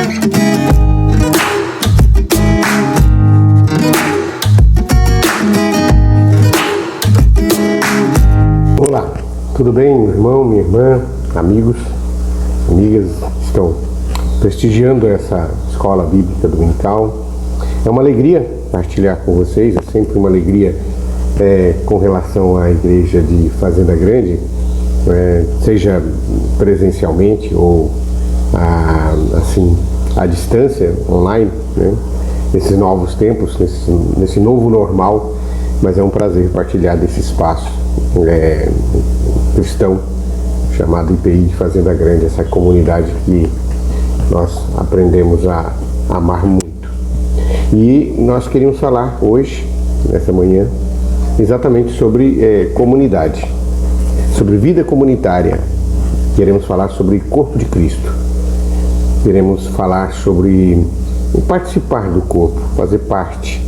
Olá, tudo bem, meu irmão, minha irmã, amigos, amigas que estão prestigiando essa escola bíblica dominical? É uma alegria partilhar com vocês, é sempre uma alegria com relação à igreja de Fazenda Grande, seja presencialmente ou à distância, online, né? Nesses novos tempos, nesse novo normal, mas é um prazer partilhar desse espaço cristão chamado IPI de Fazenda Grande, essa comunidade que nós aprendemos a amar muito. E nós queríamos falar hoje, nessa manhã, exatamente sobre comunidade, sobre vida comunitária. Queremos falar sobre corpo de Cristo. Queremos falar sobre participar do corpo, fazer parte,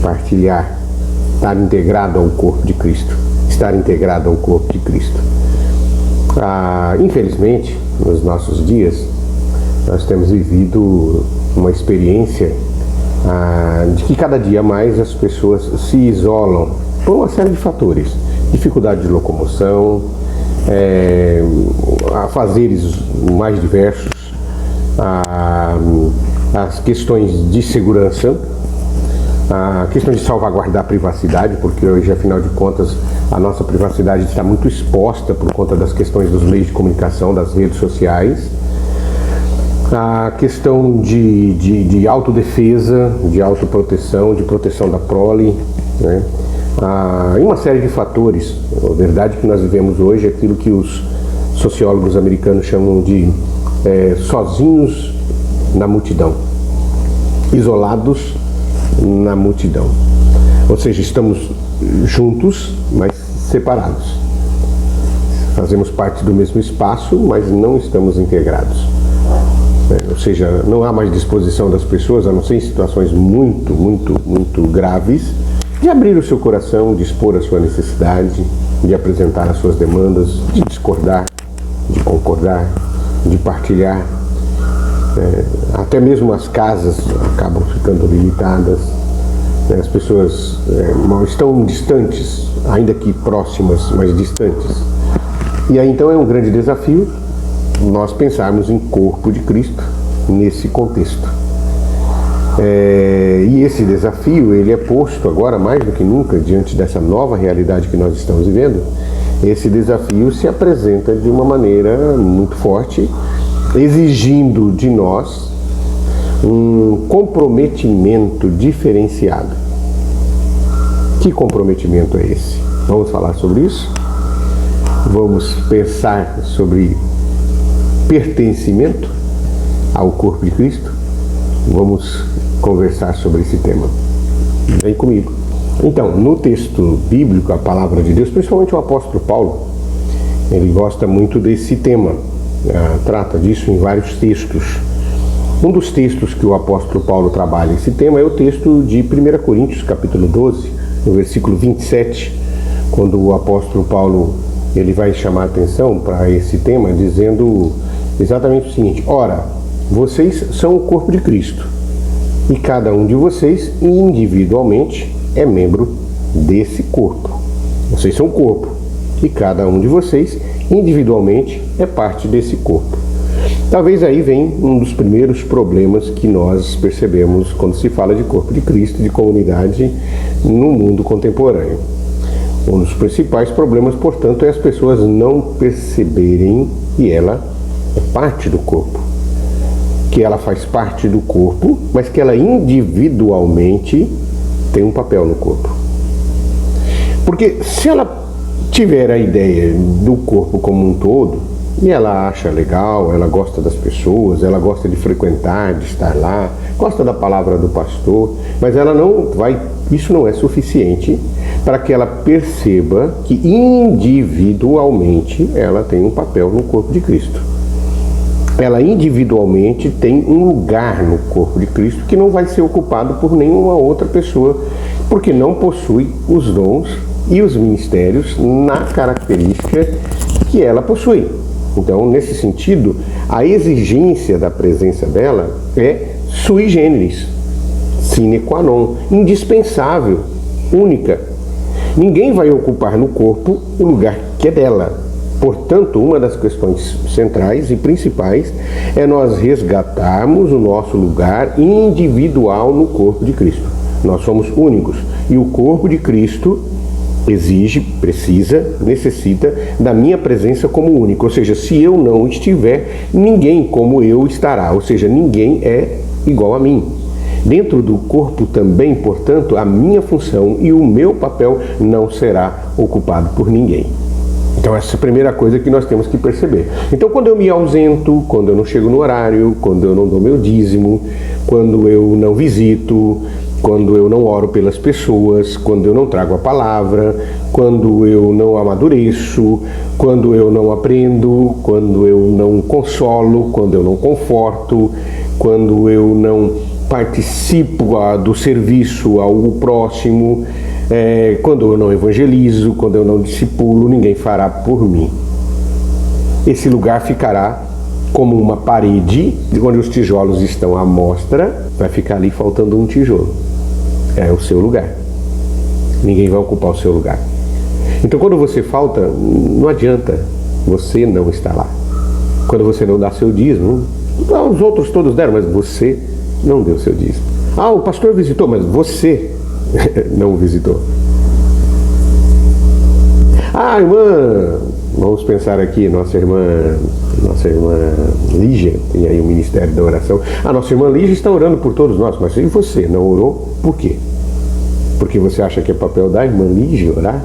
partilhar, estar integrado ao corpo de Cristo, estar integrado ao corpo de Cristo. Infelizmente, nos nossos dias, nós temos vivido uma experiência de que cada dia mais as pessoas se isolam por uma série de fatores, dificuldade de locomoção, afazeres mais diversos, as questões de segurança, a questão de salvaguardar a privacidade, porque hoje, afinal de contas, a nossa privacidade está muito exposta por conta das questões dos meios de comunicação, das redes sociais, a questão de autodefesa, de autoproteção, de proteção da prole, né? E uma série de fatores. A verdade que nós vivemos hoje é aquilo que os sociólogos americanos chamam de sozinhos na multidão, isolados na multidão. Ou seja, estamos juntos, mas separados. Fazemos parte do mesmo espaço, mas não estamos integrados. Ou seja, não há mais disposição das pessoas, a não ser em situações muito, muito, muito graves, de abrir o seu coração, de expor a sua necessidade, de apresentar as suas demandas, de discordar, de concordar, de partilhar. Até mesmo as casas acabam ficando limitadas, né? As pessoas estão distantes, ainda que próximas, mas distantes. E aí então é um grande desafio nós pensarmos em corpo de Cristo nesse contexto. E esse desafio, ele é posto agora mais do que nunca diante dessa nova realidade que nós estamos vivendo. Esse desafio se apresenta de uma maneira muito forte, exigindo de nós um comprometimento diferenciado. Que comprometimento é esse? Vamos falar sobre isso? Vamos pensar sobre pertencimento ao corpo de Cristo? Vamos conversar sobre esse tema. Vem comigo. Então, no texto bíblico, a palavra de Deus, principalmente o apóstolo Paulo, ele gosta muito desse tema, trata disso em vários textos. Um dos textos que o apóstolo Paulo trabalha esse tema é o texto de 1 Coríntios, capítulo 12, no versículo 27, quando o apóstolo Paulo ele vai chamar a atenção para esse tema, dizendo exatamente o seguinte: ora, vocês são o corpo de Cristo, e cada um de vocês individualmente é membro desse corpo. Vocês são o corpo, e cada um de vocês individualmente é parte desse corpo. Talvez aí venha um dos primeiros problemas que nós percebemos quando se fala de corpo de Cristo, de comunidade no mundo contemporâneo. Um dos principais problemas, portanto, é as pessoas não perceberem que ela é parte do corpo, que ela faz parte do corpo, mas que ela individualmente tem um papel no corpo. Porque se ela tiver a ideia do corpo como um todo, e ela acha legal, ela gosta das pessoas, ela gosta de frequentar, de estar lá, gosta da palavra do pastor, mas ela não vai, isso não é suficiente para que ela perceba que individualmente ela tem um papel no corpo de Cristo. Ela individualmente tem um lugar no corpo de Cristo que não vai ser ocupado por nenhuma outra pessoa, porque não possui os dons e os ministérios na característica que ela possui. Então, nesse sentido, a exigência da presença dela é sui generis, sine qua non, indispensável, única. Ninguém vai ocupar no corpo o lugar que é dela. Portanto, uma das questões centrais e principais é nós resgatarmos o nosso lugar individual no corpo de Cristo. Nós somos únicos e o corpo de Cristo exige, precisa, necessita da minha presença como único. Ou seja, se eu não estiver, ninguém como eu estará. Ou seja, ninguém é igual a mim. Dentro do corpo também, portanto, a minha função e o meu papel não será ocupado por ninguém. Então essa é a primeira coisa que nós temos que perceber. Então quando eu me ausento, quando eu não chego no horário, quando eu não dou meu dízimo, quando eu não visito, quando eu não oro pelas pessoas, quando eu não trago a palavra, quando eu não amadureço, quando eu não aprendo, quando eu não consolo, quando eu não conforto, quando eu não participo do serviço ao próximo, quando eu não evangelizo, quando eu não discipulo, ninguém fará por mim. Esse lugar ficará como uma parede, onde os tijolos estão à mostra, vai ficar ali faltando um tijolo. É o seu lugar. Ninguém vai ocupar o seu lugar. Então quando você falta, não adianta, você não está lá. Quando você não dá seu dízimo, os outros todos deram, mas você não deu seu dízimo. Ah, o pastor visitou, mas você não o visitou. Ah, irmã, vamos pensar aqui, nossa irmã Lígia, tem aí o Ministério da Oração. A nossa irmã Lígia está orando por todos nós, mas e você não orou? Por quê? Porque você acha que é papel da irmã Lígia orar?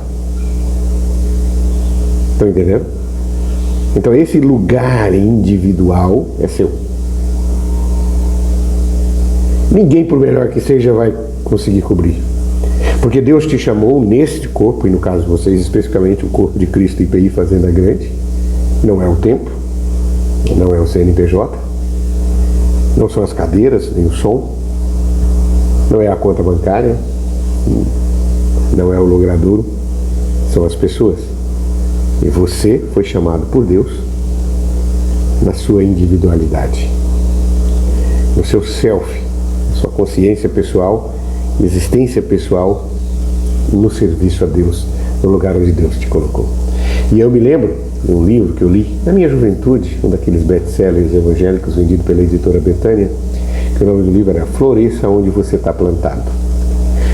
Estão entendendo? Então esse lugar individual é seu. Ninguém, por melhor que seja, vai conseguir cobrir. Porque Deus te chamou neste corpo, e no caso de vocês, especificamente o corpo de Cristo IPI Fazenda Grande. Não é o templo, não é o CNPJ, não são as cadeiras, nem o som, não é a conta bancária, não é o logradouro, são as pessoas. E você foi chamado por Deus na sua individualidade, no seu self, sua consciência pessoal, existência pessoal, no serviço a Deus, no lugar onde Deus te colocou. E eu me lembro de um livro que eu li na minha juventude, um daqueles best-sellers evangélicos vendido pela editora Betânia, que o nome do livro era Floresça Onde Você Está Plantado.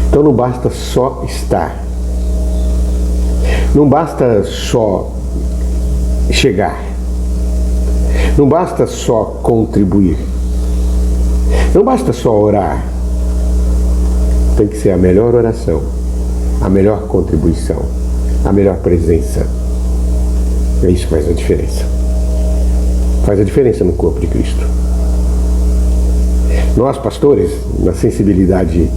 Então não basta só estar, não basta só chegar, não basta só contribuir, não basta só orar. Tem que ser a melhor oração, a melhor contribuição, a melhor presença. É isso que faz a diferença. Faz a diferença no corpo de Cristo. Nós, pastores, na sensibilidade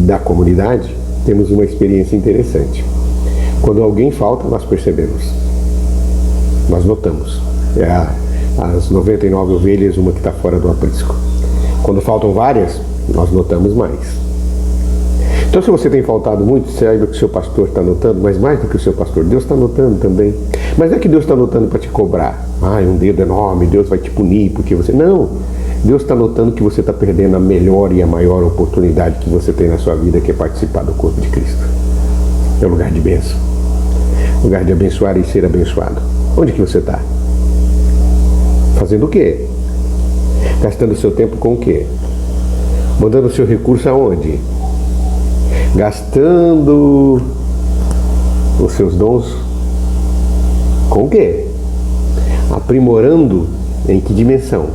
da comunidade, temos uma experiência interessante. Quando alguém falta, nós percebemos. Nós notamos. É as 99 ovelhas, uma que está fora do aprisco. Quando faltam várias, nós notamos mais. Então, se você tem faltado muito, saiba que o seu pastor está notando, mas mais do que o seu pastor, Deus está notando também. Mas não é que Deus está notando para te cobrar. Um dedo enorme, Deus vai te punir porque você... Não, Deus está notando que você está perdendo a melhor e a maior oportunidade que você tem na sua vida, que é participar do corpo de Cristo. É um lugar de bênção, lugar de abençoar e ser abençoado. Onde que você está? Fazendo o quê? Gastando o seu tempo com o quê? Mandando o seu recurso aonde? Gastando os seus dons com o quê? Aprimorando em que dimensão?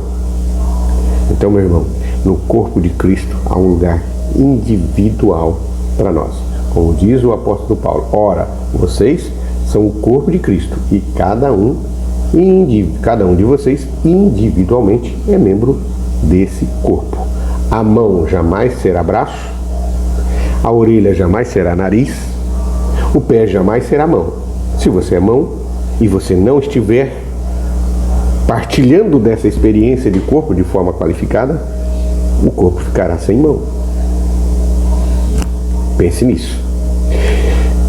Então, meu irmão, no corpo de Cristo há um lugar individual para nós. Como diz o apóstolo Paulo, ora, vocês são o corpo de Cristo e cada um de vocês individualmente é membro desse corpo. A mão jamais será braço, a orelha jamais será nariz, o pé jamais será mão. Se você é mão e você não estiver partilhando dessa experiência de corpo de forma qualificada, o corpo ficará sem mão. Pense nisso.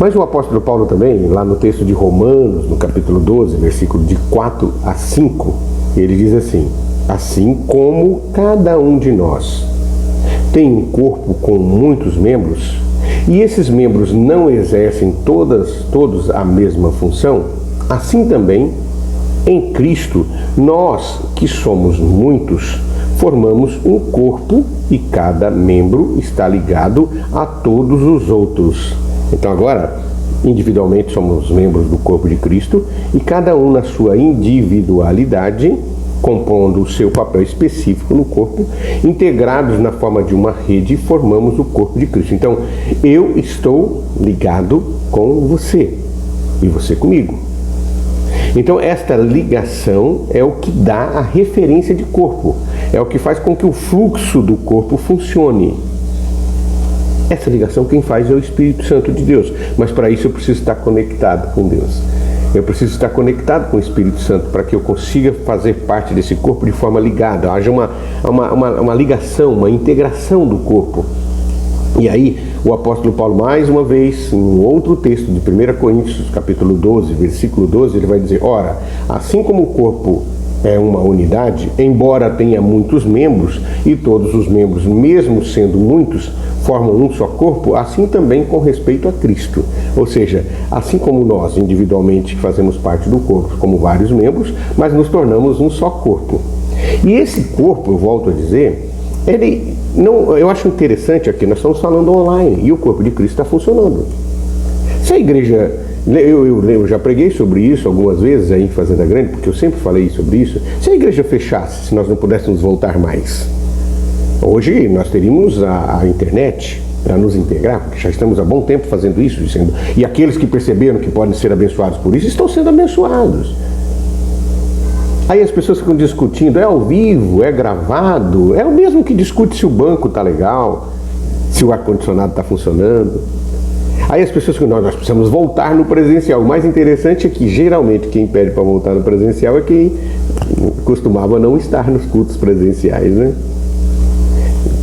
Mas o apóstolo Paulo também, lá no texto de Romanos, no capítulo 12, versículo de 4 a 5, ele diz assim: assim como cada um de nós tem um corpo com muitos membros, e esses membros não exercem todos a mesma função, assim também, em Cristo, nós que somos muitos, formamos um corpo e cada membro está ligado a todos os outros. Então agora, individualmente somos membros do corpo de Cristo e cada um na sua individualidade, compondo o seu papel específico no corpo, integrados na forma de uma rede, formamos o corpo de Cristo. Então, eu estou ligado com você e você comigo. Então, esta ligação é o que dá a referência de corpo, é o que faz com que o fluxo do corpo funcione. Essa ligação quem faz é o Espírito Santo de Deus, mas para isso eu preciso estar conectado com Deus. Eu preciso estar conectado com o Espírito Santo para que eu consiga fazer parte desse corpo de forma ligada, haja uma ligação, uma integração do corpo. E aí o apóstolo Paulo, mais uma vez, em um outro texto de 1 Coríntios, capítulo 12, versículo 12, ele vai dizer: ora, assim como o corpo é uma unidade, embora tenha muitos membros, e todos os membros, mesmo sendo muitos, formam um só corpo, assim também com respeito a Cristo. Ou seja, assim como nós individualmente fazemos parte do corpo, como vários membros, mas nos tornamos um só corpo. E esse corpo, eu volto a dizer, eu acho interessante aqui, nós estamos falando online, e o corpo de Cristo está funcionando. Se a igreja... Eu já preguei sobre isso algumas vezes aí em Fazenda Grande, porque eu sempre falei sobre isso. Se a igreja fechasse, se nós não pudéssemos voltar mais, hoje nós teríamos a internet para nos integrar, porque já estamos há bom tempo fazendo isso, e aqueles que perceberam que podem ser abençoados por isso, estão sendo abençoados. Aí as pessoas ficam discutindo, é ao vivo, é gravado, é o mesmo que discute se o banco está legal, se o ar-condicionado está funcionando. Aí as pessoas ficam, nós precisamos voltar no presencial. O mais interessante é que geralmente quem pede para voltar no presencial é quem costumava não estar nos cultos presenciais, né?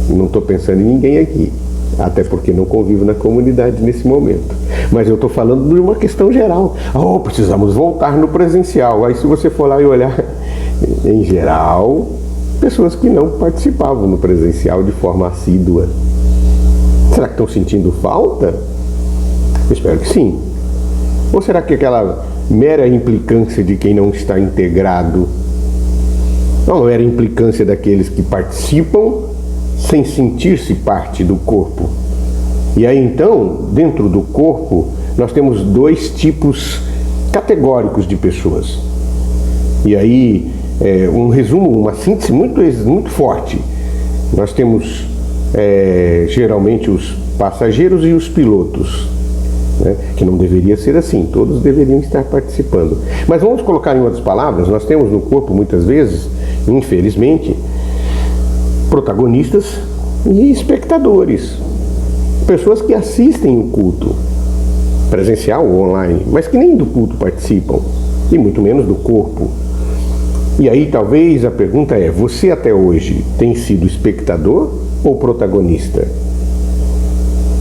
Não estou pensando em ninguém aqui, até porque não convivo na comunidade nesse momento. Mas eu estou falando de uma questão geral. Precisamos voltar no presencial. Aí se você for lá e olhar, em geral, pessoas que não participavam no presencial de forma assídua. Será que estão sentindo falta? Eu espero que sim. Ou será que aquela mera implicância de quem não está integrado, não, mera implicância daqueles que participam sem sentir-se parte do corpo? E aí então, dentro do corpo, nós temos dois tipos categóricos de pessoas. E aí, um resumo, uma síntese muito forte. Nós temos geralmente os passageiros e os pilotos. Que não deveria ser assim, todos deveriam estar participando. Mas vamos colocar em outras palavras, nós temos no corpo muitas vezes, infelizmente, protagonistas e espectadores, pessoas que assistem o culto, presencial ou online, mas que nem do culto participam, e muito menos do corpo. E aí talvez a pergunta é, você até hoje tem sido espectador ou protagonista?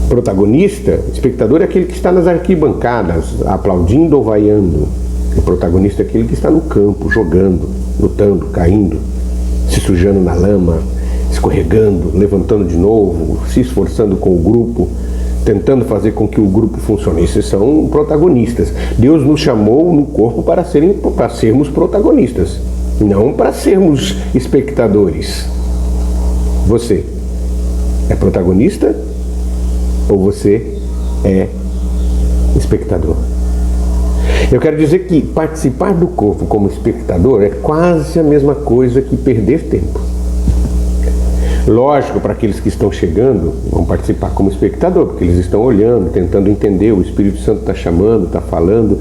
Protagonista, espectador é aquele que está nas arquibancadas, aplaudindo ou vaiando. O protagonista é aquele que está no campo, jogando, lutando, caindo, se sujando na lama, escorregando, levantando de novo, se esforçando com o grupo, tentando fazer com que o grupo funcione. Esses são protagonistas. Deus nos chamou no corpo para sermos protagonistas, não para sermos espectadores. Você é protagonista? Ou você é espectador? Eu quero dizer que participar do corpo como espectador é quase a mesma coisa que perder tempo. Lógico, para aqueles que estão chegando, vão participar como espectador, porque eles estão olhando, tentando entender, o Espírito Santo está chamando, está falando,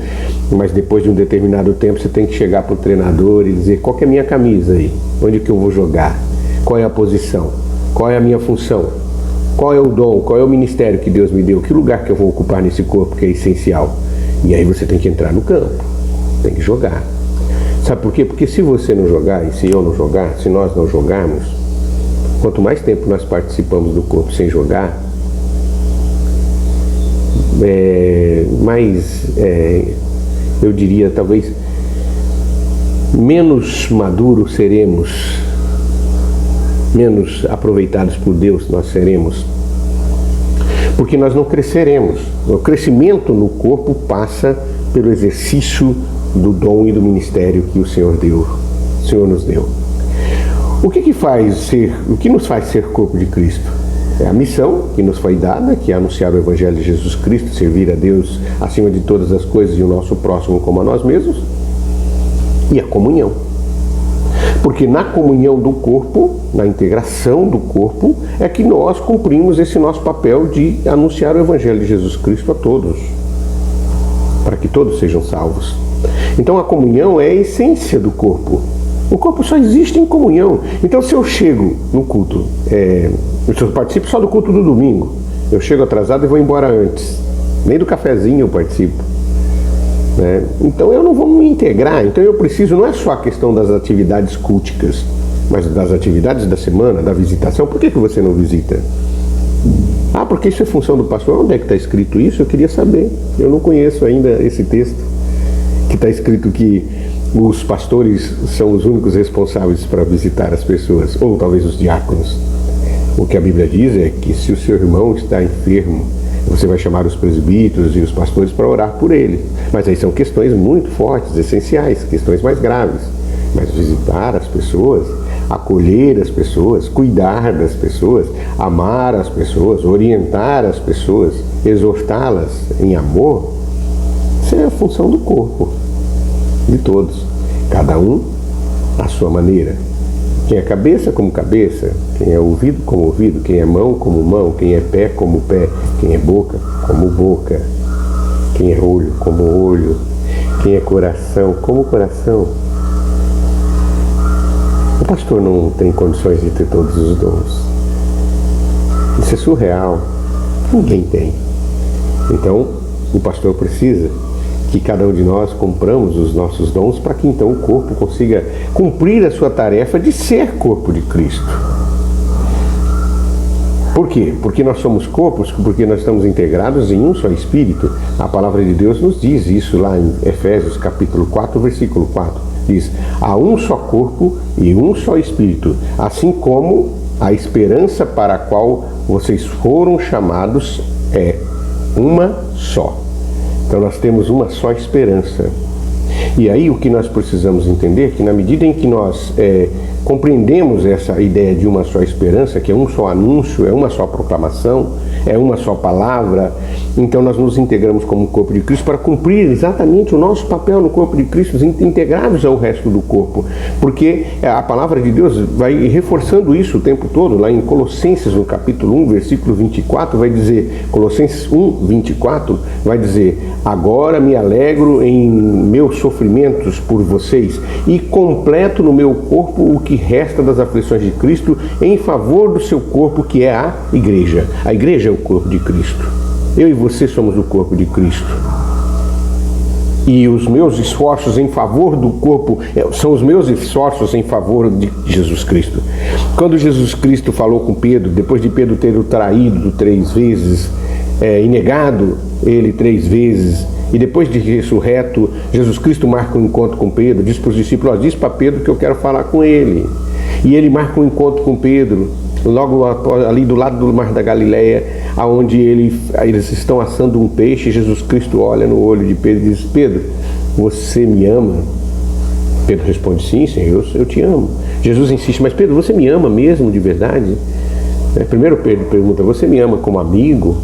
mas depois de um determinado tempo você tem que chegar para o treinador e dizer, qual que é a minha camisa aí? Onde que eu vou jogar? Qual é a posição? Qual é a minha função? Qual é o dom, qual é o ministério que Deus me deu? Que lugar que eu vou ocupar nesse corpo que é essencial? E aí você tem que entrar no campo, tem que jogar. Sabe por quê? Porque se você não jogar, e se eu não jogar, se nós não jogarmos, quanto mais tempo nós participamos do corpo sem jogar, eu diria, talvez, menos maduros seremos, menos aproveitados por Deus nós seremos, porque nós não cresceremos. O crescimento no corpo passa pelo exercício do dom e do ministério que o Senhor nos deu. O que nos faz ser corpo de Cristo? É a missão que nos foi dada, que é anunciar o Evangelho de Jesus Cristo, servir a Deus acima de todas as coisas e o nosso próximo como a nós mesmos, e a comunhão. Porque na comunhão do corpo, na integração do corpo, é que nós cumprimos esse nosso papel de anunciar o Evangelho de Jesus Cristo a todos, para que todos sejam salvos. Então a comunhão é a essência do corpo. O corpo só existe em comunhão. Então se eu chego no culto, eu participo só do culto do domingo, eu chego atrasado e vou embora antes, nem do cafezinho eu participo, né? Então eu não vou me integrar. Então eu preciso, não é só a questão das atividades culticas, mas das atividades da semana, da visitação. Por que você não visita? Ah, porque isso é função do pastor. Onde é que está escrito isso? Eu queria saber. Eu não conheço ainda esse texto que está escrito que os pastores são os únicos responsáveis para visitar as pessoas, ou talvez os diáconos. O que a Bíblia diz é que se o seu irmão está enfermo, você vai chamar os presbíteros e os pastores para orar por ele. Mas aí são questões muito fortes, essenciais, questões mais graves. Mas visitar as pessoas, acolher as pessoas, cuidar das pessoas, amar as pessoas, orientar as pessoas, exortá-las em amor, isso é a função do corpo, de todos. Cada um à sua maneira. Quem é cabeça como cabeça, quem é ouvido como ouvido, quem é mão como mão, quem é pé como pé, quem é boca como boca, quem é olho como olho, quem é coração como coração. O pastor não tem condições de ter todos os dons. Isso é surreal. Ninguém tem. Então, o pastor precisa que cada um de nós compramos os nossos dons para que então o corpo consiga cumprir a sua tarefa de ser corpo de Cristo. Por quê? Porque nós somos corpos, porque nós estamos integrados em um só Espírito. A palavra de Deus nos diz isso lá em Efésios capítulo 4, versículo 4. Diz: há um só corpo e um só Espírito, assim como a esperança para a qual vocês foram chamados é uma só. Então nós temos uma só esperança. E aí o que nós precisamos entender é que na medida em que nós compreendemos essa ideia de uma só esperança, que é um só anúncio, é uma só proclamação, é uma só palavra, então nós nos integramos como corpo de Cristo para cumprir exatamente o nosso papel no corpo de Cristo, integrados ao resto do corpo, porque a palavra de Deus vai reforçando isso o tempo todo. Lá em Colossenses, no capítulo 1, versículo 24, vai dizer, Colossenses 1, 24, vai dizer: agora me alegro em meus sofrimentos por vocês e completo no meu corpo o que resta das aflições de Cristo em favor do seu corpo, que é a igreja. A igreja é o corpo de Cristo. Eu e você somos o corpo de Cristo. E os meus esforços em favor do corpo são os meus esforços em favor de Jesus Cristo. Quando Jesus Cristo falou com Pedro, depois de Pedro ter o traído 3 vezes, e negado ele 3 vezes, e depois de ressurreto, Jesus Cristo marca um encontro com Pedro, diz para os discípulos: diz para Pedro que eu quero falar com ele. E ele marca um encontro com Pedro, logo ali do lado do Mar da Galileia, aonde eles estão assando um peixe. Jesus Cristo olha no olho de Pedro e diz: Pedro, você me ama? Pedro responde: sim, Senhor, eu te amo. Jesus insiste: mas Pedro, você me ama mesmo de verdade? Primeiro Pedro pergunta: você me ama como amigo?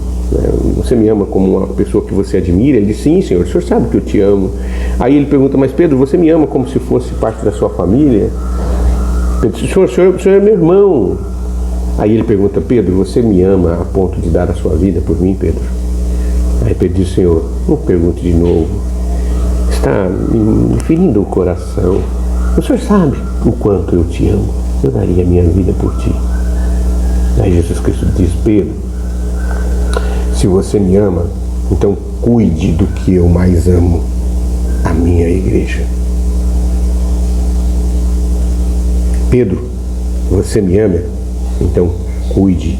Você me ama como uma pessoa que você admira? Ele diz: sim, Senhor, o Senhor sabe que eu te amo. Aí ele pergunta: mas Pedro, você me ama como se fosse parte da sua família? Pedro diz: o senhor é meu irmão. Aí ele pergunta: Pedro, você me ama a ponto de dar a sua vida por mim, Pedro? Aí Pedro diz: Senhor, não pergunte de novo, está me ferindo o coração. O Senhor sabe o quanto eu te amo, eu daria a minha vida por ti. Aí Jesus Cristo diz: Pedro, se você me ama, então cuide do que eu mais amo, a minha igreja. Pedro, você me ama? Então cuide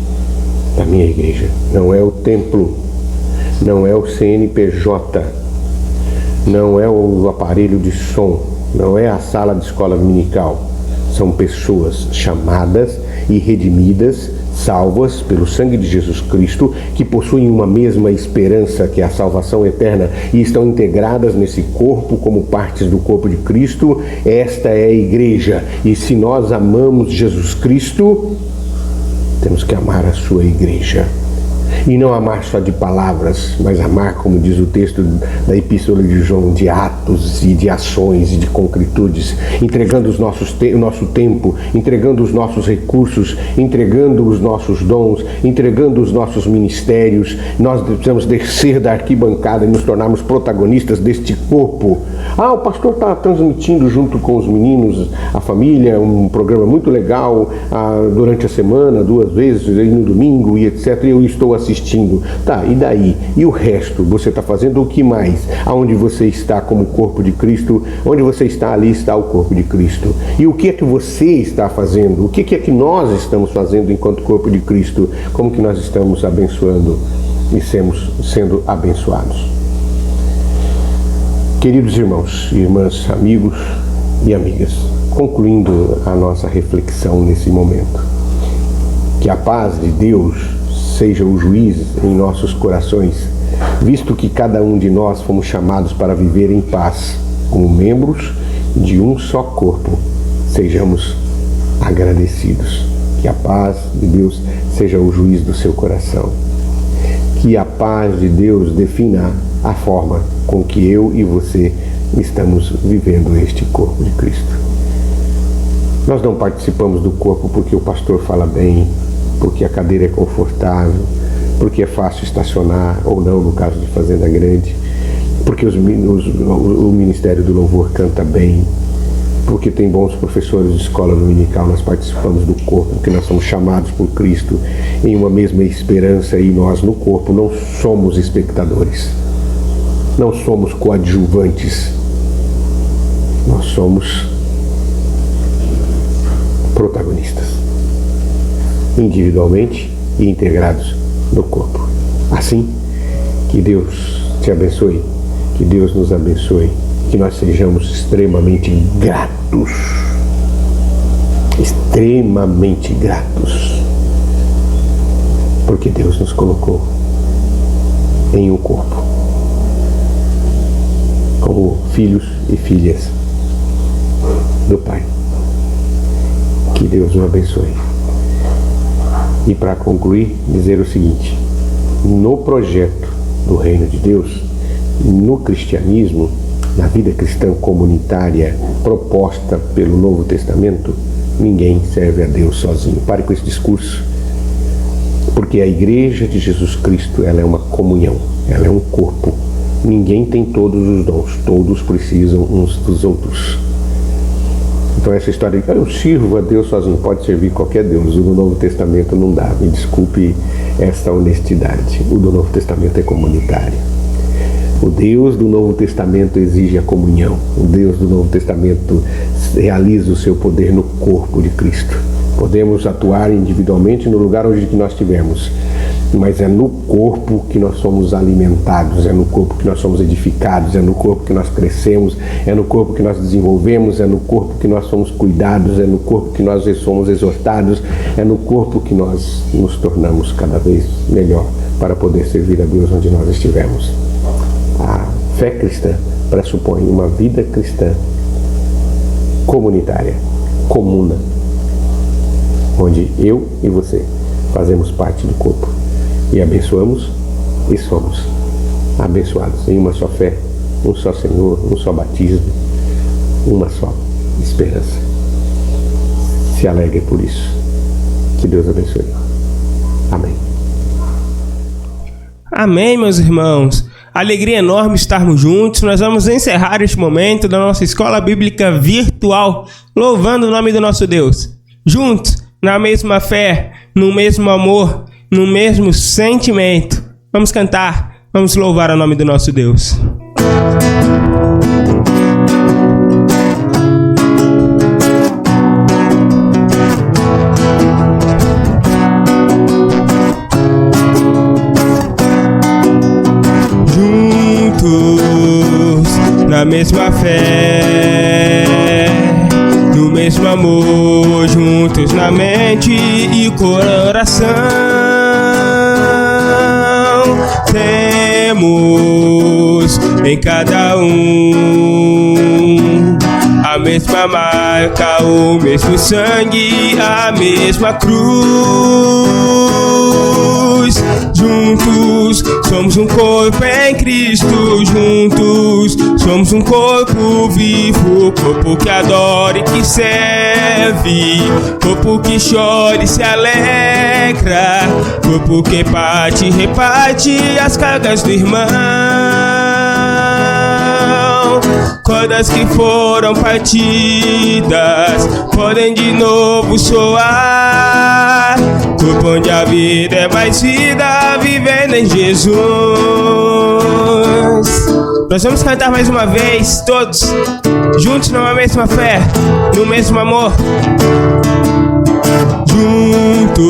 da minha igreja. Não é o templo, não é o CNPJ, não é o aparelho de som, não é a sala de escola dominical. São pessoas chamadas e redimidas, salvas pelo sangue de Jesus Cristo, que possuem uma mesma esperança, que é a salvação eterna, e estão integradas nesse corpo como partes do corpo de Cristo. Esta é a igreja. E se nós amamos Jesus Cristo, temos que amar a sua igreja. E não amar só de palavras, mas amar, como diz o texto da Epístola de João, de atos e de ações e de concretudes, entregando o nosso tempo, entregando os nossos recursos, entregando os nossos dons, entregando os nossos ministérios. Nós precisamos descer da arquibancada e nos tornarmos protagonistas deste corpo. O pastor está transmitindo junto com os meninos, a família, um programa muito legal durante a semana, 2 vezes, no domingo e etc. E eu estou assistindo. Tá, e daí? E o resto? Você está fazendo o que mais? Aonde você está como corpo de Cristo? Onde você está, ali está o corpo de Cristo. E o que é que você está fazendo? O que é que nós estamos fazendo enquanto corpo de Cristo? Como que nós estamos abençoando e sendo abençoados? Queridos irmãos, irmãs, amigos e amigas, concluindo a nossa reflexão nesse momento, que a paz de Deus seja o juiz em nossos corações, visto que cada um de nós fomos chamados para viver em paz, como membros de um só corpo. Sejamos agradecidos. Que a paz de Deus seja o juiz do seu coração. Que a paz de Deus defina a forma com que eu e você estamos vivendo este corpo de Cristo. Nós não participamos do corpo porque o pastor fala bem, porque a cadeira é confortável, porque é fácil estacionar ou não no caso de fazenda grande, porque o Ministério do Louvor canta bem, porque tem bons professores de escola dominical. Nós participamos do corpo, porque nós somos chamados por Cristo em uma mesma esperança, e nós no corpo não somos espectadores, não somos coadjuvantes, nós somos protagonistas, individualmente e integrados no corpo. Assim, que Deus te abençoe, que Deus nos abençoe, que nós sejamos extremamente gratos, porque Deus nos colocou em um corpo, como filhos e filhas do Pai. Que Deus nos abençoe. E para concluir, dizer o seguinte: no projeto do Reino de Deus, no cristianismo, na vida cristã comunitária proposta pelo Novo Testamento, ninguém serve a Deus sozinho. Pare com esse discurso, porque a igreja de Jesus Cristo, ela é uma comunhão, ela é um corpo. Ninguém tem todos os dons, todos precisam uns dos outros. Então essa história de eu sirvo a Deus sozinho, pode servir qualquer Deus, o do Novo Testamento não dá. Me desculpe essa honestidade, o do Novo Testamento é comunitário. O Deus do Novo Testamento exige a comunhão. O Deus do Novo Testamento realiza o seu poder no corpo de Cristo. Podemos atuar individualmente no lugar onde nós estivermos, mas é no corpo que nós somos alimentados, é no corpo que nós somos edificados, é no corpo que nós crescemos, é no corpo que nós desenvolvemos, é no corpo que nós somos cuidados, é no corpo que nós somos exortados, é no corpo que nós nos tornamos cada vez melhor para poder servir a Deus onde nós estivermos. A fé cristã pressupõe uma vida cristã comunitária, comuna, onde eu e você fazemos parte do corpo e abençoamos e somos abençoados em uma só fé, um só Senhor, um só batismo, uma só esperança. Se alegre por isso. Que Deus abençoe. Amém. Amém, meus irmãos. Alegria enorme estarmos juntos. Nós vamos encerrar este momento da nossa escola bíblica virtual, louvando o nome do nosso Deus. Juntos, na mesma fé, no mesmo amor, no mesmo sentimento. Vamos cantar, vamos louvar o nome do nosso Deus. mesma fé, no mesmo amor, juntos na mente e coração. Temos em cada um a mesma marca, o mesmo sangue, a mesma cruz. Juntos somos um corpo em Cristo, juntos somos um corpo vivo, corpo que adora e que serve, corpo que chora e se alegra, corpo que parte e reparte as cargas do irmão. Cordas que foram partidas podem de novo soar. Corpo onde a vida é mais vida, vivendo em Jesus. Nós vamos cantar mais uma vez, todos juntos numa mesma fé, no mesmo amor. Juntos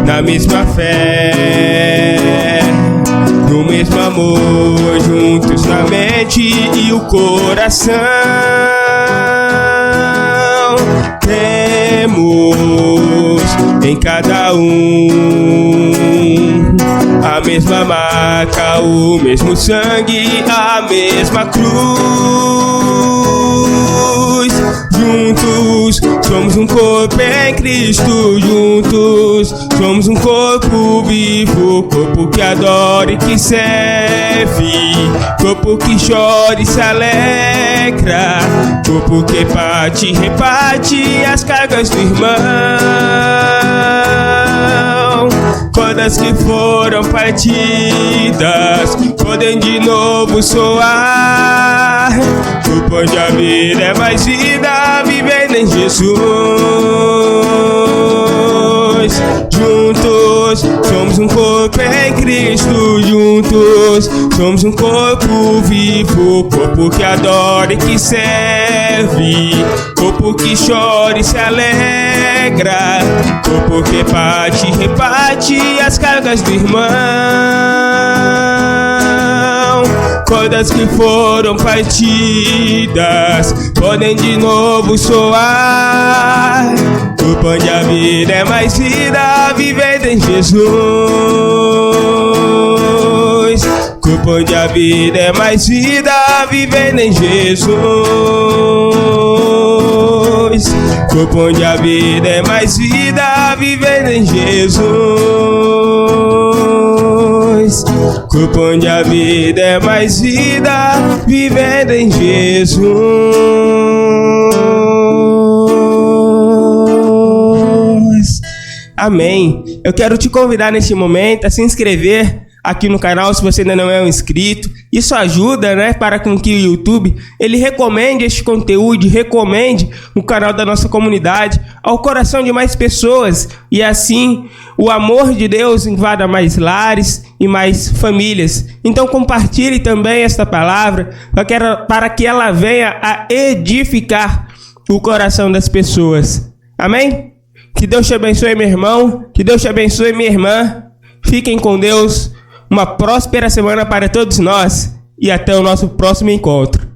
na mesma fé, no mesmo amor, juntos na mente e o coração. Temos em cada um a mesma marca, o mesmo sangue, a mesma cruz. Juntos somos um corpo em Cristo, juntos somos um corpo vivo, corpo que adora e que serve, corpo que chora e se alegra, corpo que parte e reparte as cargas do irmão. Cordas que foram partidas podem de novo soar. Corpo onde a vida é mais vida, vivendo em Jesus. Juntos somos um corpo em Cristo, juntos somos um corpo vivo, corpo que adora e que serve, corpo que chora e se alegra, corpo que parte e reparte as cargas do irmão. Cordas que foram partidas podem de novo soar. Corpo onde a vida é mais vida, vivendo em Jesus. Corpo onde a vida é mais vida, vivendo em Jesus. Corpo onde a vida é mais vida, vivendo em Jesus. Corpo onde a vida é mais vida, vivendo em Jesus. Amém. Eu quero te convidar neste momento a se inscrever aqui no canal se você ainda não é um inscrito. Isso ajuda, né, para com que o YouTube ele recomende este conteúdo, recomende o canal da nossa comunidade ao coração de mais pessoas e assim o amor de Deus invada mais lares e mais famílias. Então compartilhe também esta palavra para que ela venha a edificar o coração das pessoas. Amém? Que Deus te abençoe, meu irmão. Que Deus te abençoe, minha irmã. Fiquem com Deus. Uma próspera semana para todos nós. E até o nosso próximo encontro.